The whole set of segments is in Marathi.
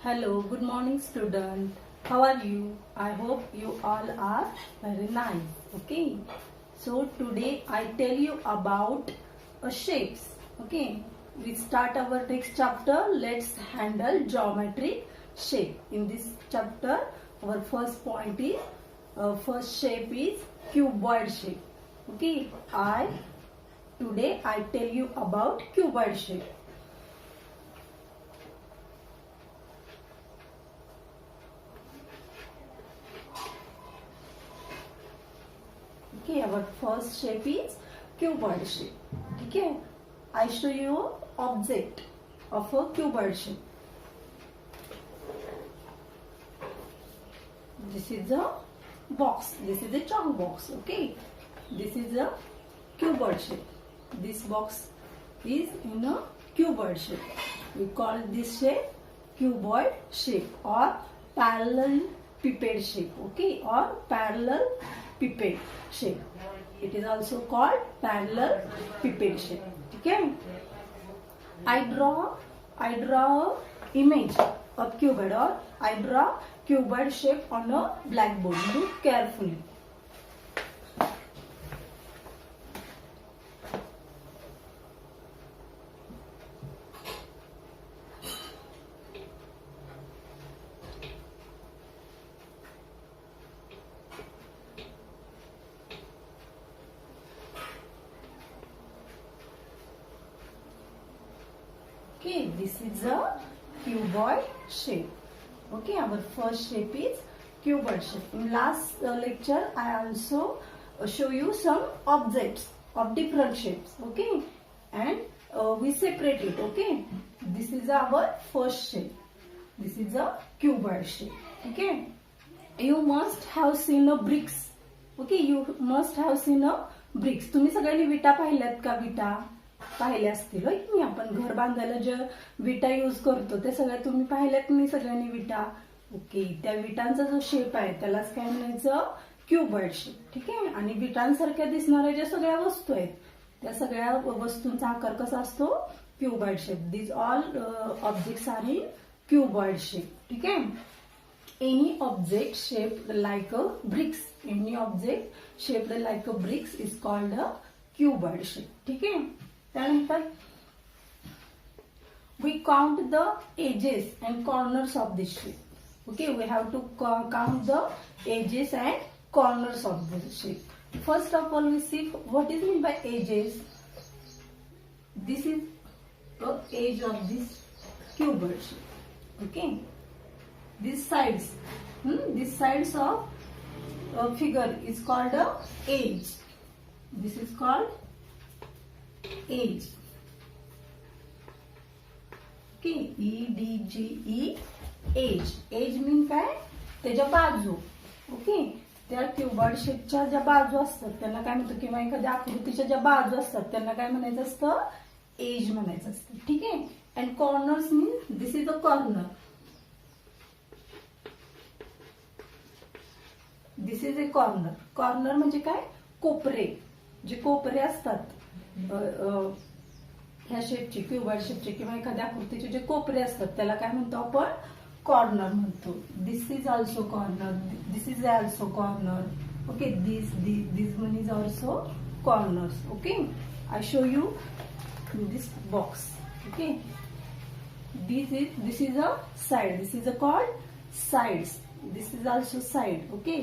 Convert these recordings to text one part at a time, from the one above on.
Hello, good morning student. How are you? I hope you all are very nice. Okay. So today I tell you about shapes. Okay. We start our next chapter. Let's handle geometric shape. In this chapter, our first point is first shape is cuboid shape. Okay. Today I tell you about cuboid shape. Okay, our first shape is cuboid shape. Okay, I show you object of a cuboid shape. This is a box. This is a chalk box. Okay, this is a cuboid shape. This box is in a cuboid shape. We call this shape cuboid shape or parallelepiped shape. Okay, or parallel pipette shape. It is also called parallel pipette shape. Okay. I draw image of cuboid, or I draw cuboid shape on a blackboard. Look carefully. Okay, this is a cuboid shape. Okay, our first shape is cuboid shape. In last lecture, I also show you some objects of different shapes. Okay, and we separate it. Okay, this is our first shape. This is a cuboid shape. Okay, you must have seen a bricks. Okay, you must have seen a bricks. तुम्ही सगळ्यांनी विटा पाहिल्यात का? विटा पाहिल्या असतील होय की आपण घर बांधायला जे विटा यूज करतो ते सगळ्या तुम्ही पाहिल्यात मी सगळ्यांनी विटा. ओके, त्या विटांचा जो शेप आहे त्यालाच काय म्हणायचं? Cuboid shape. ठीक आहे. आणि विटांसारख्या दिसणाऱ्या ज्या सगळ्या वस्तू आहेत त्या सगळ्या वस्तूंचा आकार कसा असतो? Cuboid shape. These all objects are in cuboid shape. ठीक आहे. Any object shaped like a bricks, any object shaped like a bricks is called a cuboid shape. ठीक आहे. त्यानंतर we count the edges and corners of this shape. Okay, we have to count the edges and corners of this shape. First of all, we see what is meant by edges. This is the edge of this cuboid shape. Okay, these sides, these sides of a figure is called a edge. This is called edge. Okay, EDGE, edge. Edge mean काय? त्याच्या बाजू. ओके, त्या क्यूबॉइड शेपच्या ज्या बाजू असतात त्यांना काय म्हणतो, किंवा एखाद्या आकृतीच्या ज्या बाजू असतात त्यांना काय म्हणायचं असतं? एज म्हणायचं असतं. ठीक आहे. And corners mean this is a corner. This is a corner. Corner म्हणजे काय? कोपरे. जे कोपरे असतात ह्या शेपचे, क्यूबॉइड शेपचे किंवा एखाद्या आकृतीचे जे कोपरे असतात त्याला काय म्हणतो आपण? कॉर्नर म्हणतो. This is also corner. This is also corner. Okay, this one is also corners. Okay, I show you this box. Okay, this is a side. This is a called sides. This is also side. Okay,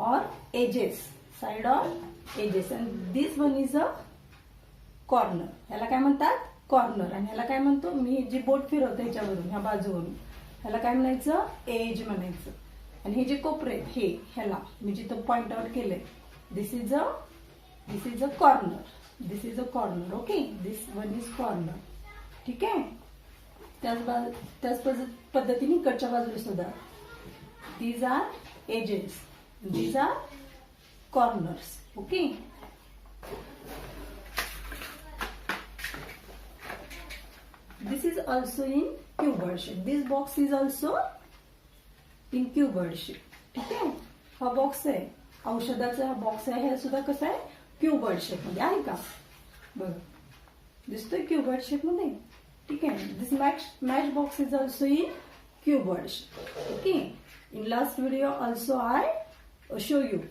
or edges. Side or edges. And this one is a corner. ह्याला काय म्हणतात? कॉर्नर. आणि ह्याला काय म्हणतो? मी जी बोट फिरवते ह्याच्यावरून, ह्या बाजूवरून, ह्याला काय म्हणायचं? एज म्हणायचं. आणि हे जे कोपरे हे ह्याला मी जिथं पॉइंट आउट केलंय, this is a corner. This is a corner. Okay, this one is corner. ठीक आहे. त्याच पद्धतीने इकडच्या बाजूला सुद्धा these are edges, these are corners. Okay, this is also in cuboid shape. This box is also in cuboid shape. ठीक आहे. हा बॉक्स आहे, औषधाचा हा बॉक्स आहे, हे सुद्धा कसं आहे? क्यूबॉइड शेप मध्ये आहे का? बघा, दिसतोय क्यूबॉइड शेप मध्ये. ठीक आहे. This match box is also in cuboid shape. Okay, in last video also I show you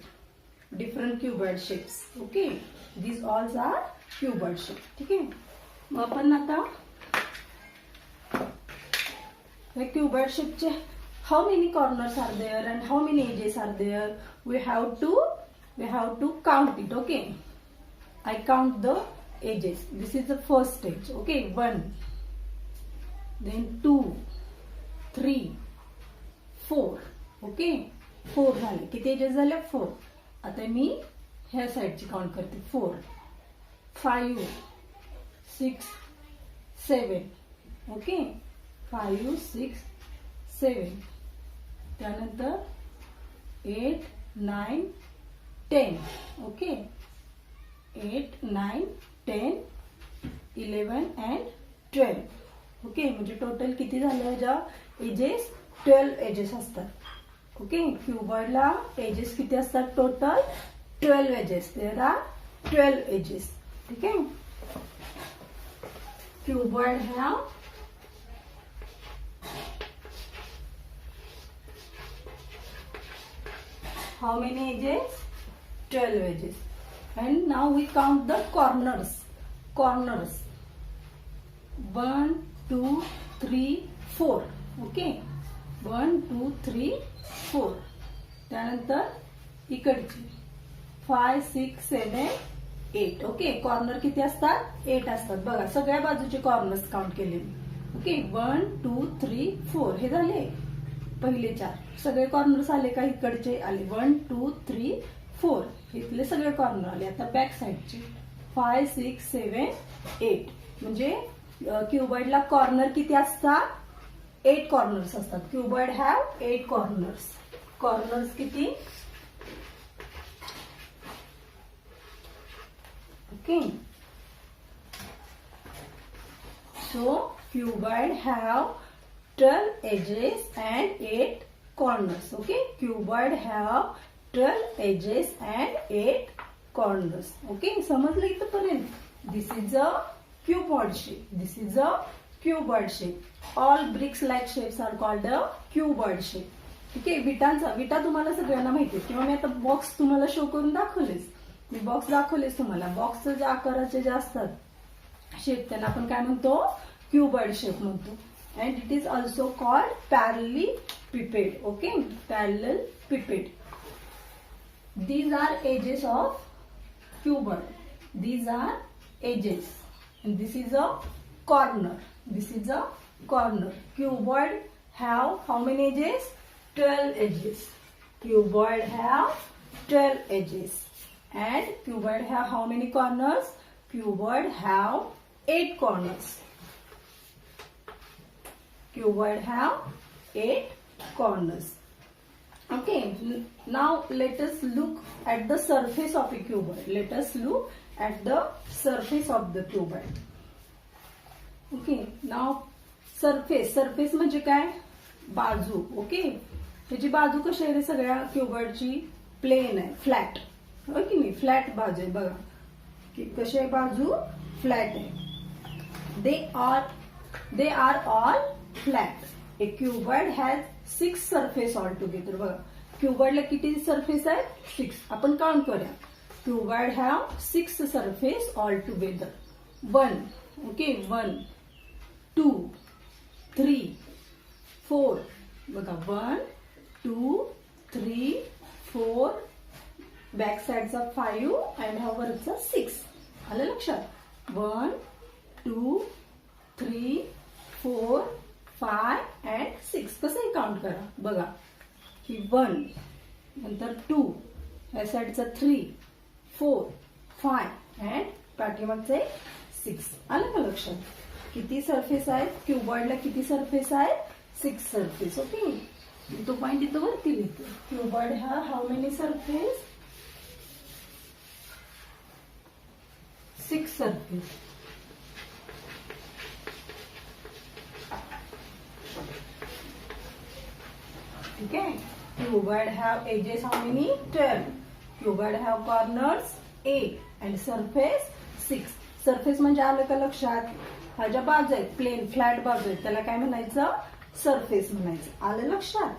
different cuboid shapes. Okay, these all are cuboid shape. ठीक आहे, मग आपण आता हे cuboid shape चे how many corners are there and how many edges are there, we have to count it. Okay, I count the edges. This is the first stage. Okay, 1, then 2, 3, 4. Okay, 4 झाले. किती एजेस झाले? 4. आता मी ह्या साइडची काउंट करते. 4, 5, 6, 7. ओके, 5, 6, 7. त्यानंतर 8, 9, 10. Okay, 8, 9, 10, 11 and 12. ओके, म्हणजे टोटल किती झाले ह्याच्या एजेस? 12 एजेस असतात. ओके, क्युबॉइडला एजेस किती असतात? Total 12 edges. There are 12 edges. ठीक आहे, cuboid have how many edges? 12 edges. And now we count the corners. 1, 2, 3, 4. Okay, 1, 2, 3, 4. त्यानंतर इकडची 5, 6, 7, 8. ओके, कॉर्नर किती असतात? 8 असतात. बघा, सगळ्या बाजूचे कॉर्नर्स काउंट केले. ओके, 1, 2, 3, 4. हे झाले पहिले 4. सगळे कॉर्नर्स आले का? इकडचे आले. 1, 2, 3, 4. इथले सगळे कॉर्नर आले. आता बॅक साइडचे 5, 6, 7, 8. म्हणजे क्युबॉइडला कॉर्नर किती असतात? 8 कॉर्नर्स असतात. Cuboid have 8 corners. कॉर्नर्स किती? Okay, so cuboid have 12 edges and 8 corners. Okay, cuboid have 12 edges and 8 corners. Okay, समजलं इथपर्यंत? This is a cuboid shape. This is a cuboid shape. All bricks like shapes are called a cuboid shape. ठीक आहे, विटा तुम्हाला सगळ्यांना माहिती आहे किंवा मी आता बॉक्स तुम्हाला शो करून दाखवलेस. मी बॉक्स दाखवलेस तुम्हाला. बॉक्सचे जे आकाराचे जे असतात शेप त्यांना आपण काय म्हणतो? क्युबॉइड शेप म्हणतो. And it is also called parallelepiped. Okay, parallelepiped. These are edges of cuboid. These are edges, and this is a corner. This is a corner. Cuboid have how many edges? 12 edges. Cuboid have 12 edges, and cuboid have how many corners? Cuboid have 8 corners. Cuboid have 8 corners. Okay, now let us look at the surface of a cuboid. Let us look at the surface of the cuboid. Okay, now surface म्हणजे काय? बाजू. ओके, त्याची बाजू कशी आहे? सगळ्या क्युबॉइडची प्लेन आहे, फ्लॅट. हो की नाही? फ्लॅट बाजू आहे. बघा की कशी आहे बाजू? फ्लॅट आहे. They are all flat. A cuboid has 6 surface altogether. बघा, क्युबॉइडला किती सरफेस आहेत? 6. आपण काउंट करूया. Cuboid have 6 surface altogether. 1. Okay, 1, 2, 3, 4. बघा, 1, 2, 3, 4. बॅक साइडचा 5 आणि हा वरचा 6. आलं लक्षात? 1, 2, 3, 4, 5 and 6. कसंही काउंट करा. बघा, ही 1, नंतर 2, या साईडचा 3, 4, 5 and पाठीमागचे 6. आलं का लक्षात? किती सरफेस आहेत? क्युबॉइडला किती सरफेस आहेत? 6 सरफेस. ओके, तो पॉइंट इथं वरती लिहितो. क्युबॉइड हा हाऊ मेनी सरफेस? 6 सरफेस. ठीक आहे, cuboid have edges how many? 12. Cuboid have corners 8 and surface 6. Surface म्हणजे आलं का लक्षात? हा ज्या बाजू आहेत प्लेन फ्लॅट बाजू आहेत त्याला काय म्हणायचं? सरफेस म्हणायचं. आलं लक्षात?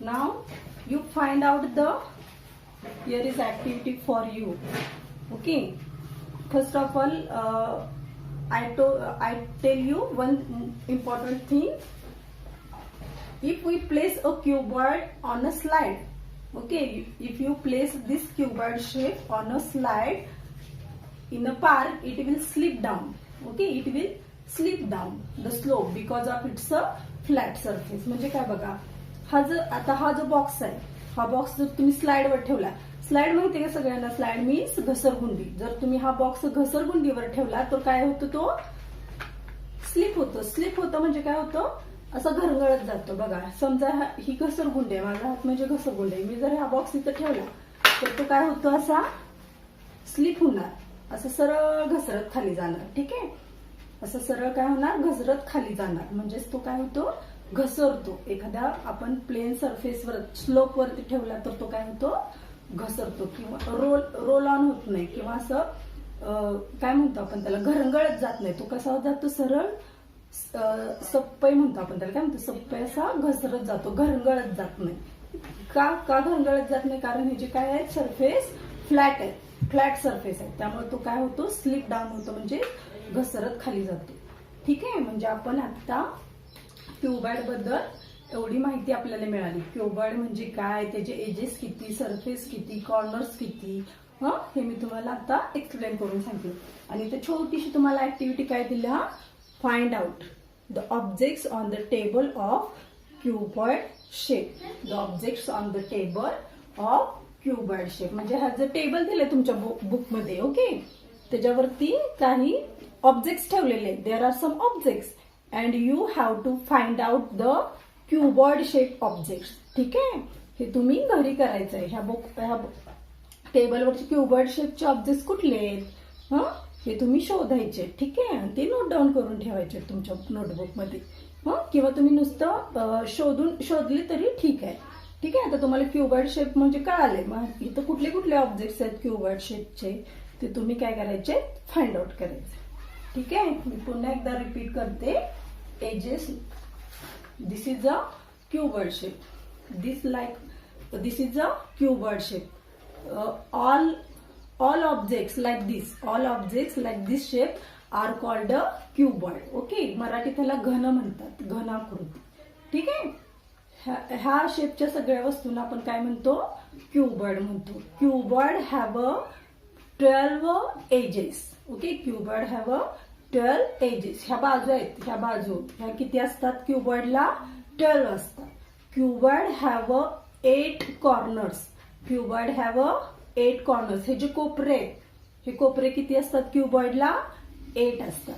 Now you find out the here is activity for you. Okay, first of all I tell you one important thing. If we place a cuboid on a slide, okay, if you place this cuboid shape on a slide in a park, it will slip down. Okay, it will slip down the slope because of it's a flat surface. म्हणजे काय बघा, हा जो बॉक्स आहे, हा बॉक्स जर तुम्ही स्लाइडवर ठेवला, स्लाइड माहिती का सगळ्यांना, स्लाइड मीन्स घसरगुंडी. जर तुम्ही हा बॉक्स घसरगुंडीवर ठेवला तर काय होतं, तो स्लिप होतो. स्लिप होतं म्हणजे काय होतं, असं घरंगळत जातो. बघा, समजा ही घसरगुंडी आहे, माझा हात म्हणजे घसरगुंडी आहे. मी जर हा बॉक्स इथं ठेवला तर तो काय होतो, असा स्लिप होणार, असं सरळ घसरत खाली जाणार. ठीक आहे, असं सरळ काय होणार, घसरत खाली जाणार. म्हणजेच तो काय होतो, घसरतो. एखाद्या आपण प्लेन सरफेसवर स्लोप वरती ठेवला तर तो काय होतो, घसरतो किंवा रोल ऑन होत नाही, किंवा असं काय म्हणतो आपण त्याला, घरंगळत जात नाही. तो कसा जातो, सरळ सप्पय म्हणतो आपण त्याला, काय म्हणतो, सप्पय असा घसरत जातो, घरंगळत जात नाही. का घरंगळत जात नाही, कारण हे जे काय आहे, सरफेस फ्लॅट आहे, फ्लॅट सरफेस आहे. त्यामुळे तो काय होतो, स्लिप डाऊन होतो, म्हणजे घसरत खाली जातो. ठीक आहे, म्हणजे आपण आता क्युबॉइड बद्दल एवढी माहिती आपल्याला मिळाली. क्युबॉइड म्हणजे काय, त्याचे एजेस किती, सरफेस किती, कॉर्नर्स किती, हे मी तुम्हाला आता एक्सप्लेन करून सांगितलं. आणि ते छोटीशी तुम्हाला ऍक्टिव्हिटी काय दिली, find out the objects on the table of cuboid shape. The objects on the table of cuboid shape म्हणजे हा जे टेबल दिले तुमच्या बुकमध्ये, ओके, त्याच्यावरती काही ऑब्जेक्ट्स ठेवलेले. There are some objects and you have to find out the cuboid shape objects. ठीक आहे, हे तुम्ही घरी करायचं आहे. ह्या टेबलवरचे क्युबॉइड शेपचे ऑब्जेक्ट्स कुठले आहेत, हे तुम्ही शोधायचे. ठीक आहे, ते नोट डाऊन करून ठेवायचे तुमच्या नोटबुकमध्ये. किंवा तुम्ही नुसतं शोधले तरी ठीक आहे. ठीक आहे, आता तुम्हाला क्युबॉइड शेप म्हणजे कळाले. मग इथं कुठले कुठले ऑब्जेक्ट्स आहेत क्युबॉइड शेपचे, ते तुम्ही काय करायचे, फाइंड आउट करायचे. ठीक आहे, मी पुन्हा एकदा रिपीट करते. Ages, this is a cuboid shape, this is a cuboid shape. All objects like this shape are called a cuboid. Okay, मराठीत त्याला घन म्हणतात, घनाकृती. ठीक आहे, ह्या शेपच्या सगळ्या वस्तूंना आपण काय म्हणतो, क्युबॉइड म्हणतो. Cuboid have a 12 edges. Okay, cuboid have a 12 edges. ह्या बाजू आहेत, ह्या किती असतात क्युबॉइडला, 12 असतात. Cuboid have 8 corners. Cuboid have 8 corners. हे जे कोपरे आहेत, हे कोपरे किती असतात क्युबॉइडला, 8 असतात.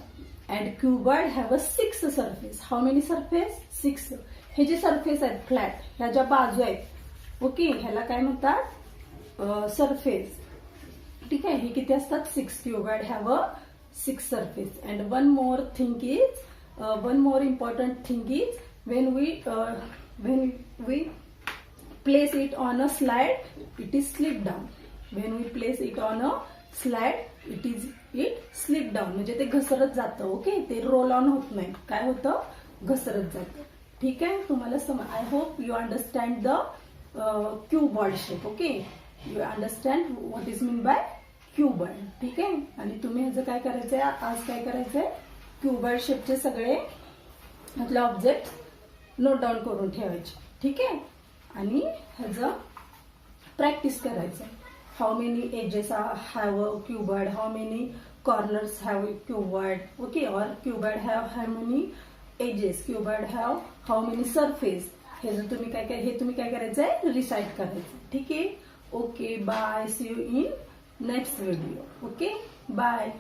And cuboid have 6 surface. How many surface, 6. हे जे सरफेस आहेत फ्लॅट, ह्या ज्या बाजू आहेत, ओके, ह्याला काय म्हणतात, सरफेस. ठीक आहे, हे किती असतात, 6. Cuboid have 6 surface. And one more important thing is when we place it on a slide, it is slip down. When we place it on a slide, it slip down. म्हणजे ते घसरत जातं. ओके, ते रोल ऑन होत नाही, काय होतं, घसरत जातं. ठीक आहे, तुम्हाला I hope you understand the cuboid shape. Okay, you understand what is mean by cuboid. ठीक आहे, आणि तुम्ही ह्याचं काय करायचंय, आज काय करायचंय, क्युबॉइड शेपचे सगळे आपले ऑब्जेक्ट नोट डाऊन करून ठेवायचे. ठीक आहे, आणि ह्याचं प्रॅक्टिस करायचं. How many edges have a cuboid, how many corners have cuboid, okay, और cuboid have how many edges, cuboid have how many surface. हे जर तुम्ही काय करायचंय, रिसाइट करायचं. ठीक आहे, okay, bye, see you in next video. Okay, bye.